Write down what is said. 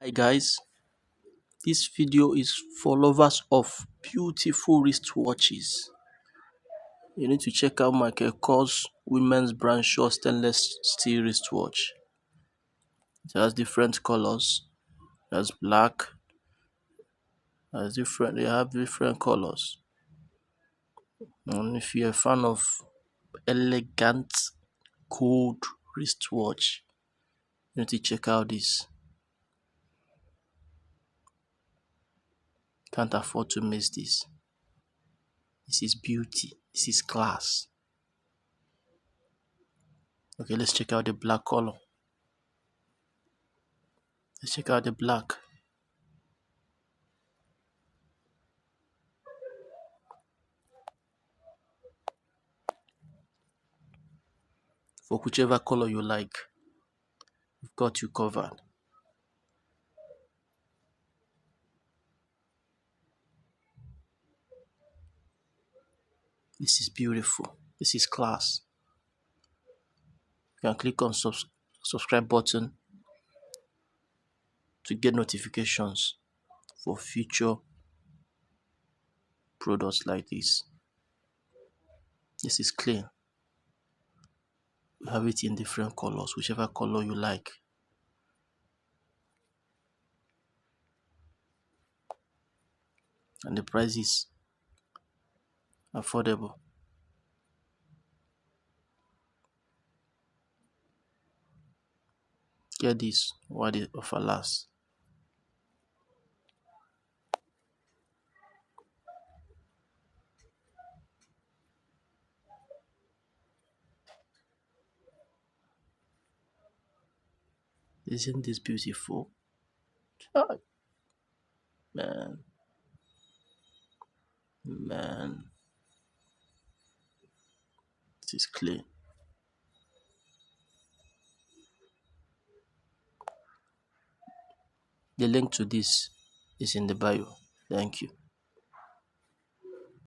Hi guys, this video is for lovers of beautiful wristwatches. You need to check out Michael Kors women's Bradshaw stainless steel wristwatch. It has different colors. It has black. They have different colors. And if you're a fan of elegant gold wristwatch, you need to check out this. Can't afford to miss this. This is beauty. This is class. Okay, let's check out the black color. Let's check out the black. For whichever color you like, we've got you covered. This is beautiful. This is class. You can click on subscribe button to get notifications for future products like this. This is clean. We have it in different colors, whichever color you like. And the price is affordable. Get this while the offer lasts. Isn't this beautiful? Oh, man, this is clean. The link to this is in the bio. Thank you.